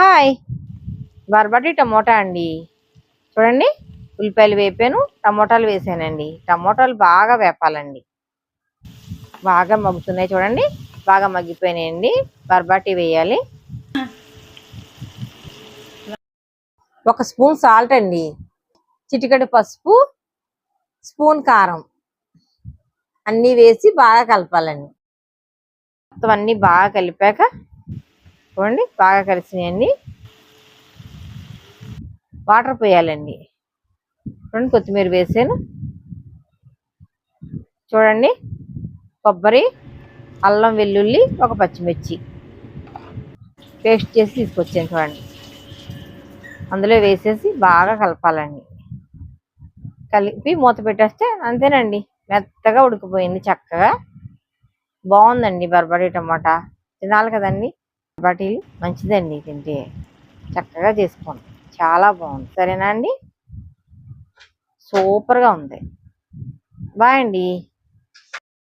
Hi, బర్బటి tomato అండి. చూడండి, ఉల్లిపాయలు వేపాను, టమోటాలు వేసానండి. టమోటాలు బాగా వేపాలండి. బాగా మగ్గుతున్నాయి చూడండి, బాగా మగ్గిపోయినాయండి. బర్బటి వేయాలి. 1 స్పూన్ సాల్ట్ అండి, చిటికెడు పసుపు, స్పూన్ కారం అన్నీ వేసి బాగా కలపాలండి. మొత్తం అన్నీ బాగా కలిపాక చూడండి, బాగా కలిసినాయండి. వాటర్ పోయాలండి. చూడండి, కొత్తిమీర వేసాను. చూడండి, కొబ్బరి, అల్లం వెల్లుల్లి, 1 పచ్చిమిర్చి పేస్ట్ చేసి తీసుకొచ్చాను. చూడండి, అందులో వేసేసి బాగా కలపాలండి. కలిపి మూత పెట్టేస్తే అంతేనండి, మెత్తగా ఉడికిపోయింది. చక్కగా బాగుందండి బర్బటి టమాటా. తినాలి కదండి, బర్బటీలు మంచిదండి తింటే. చక్కగా చేసుకోండి, చాలా బాగుంది. సరేనా అండి, సూపర్గా ఉంది. బాయ్ అండి.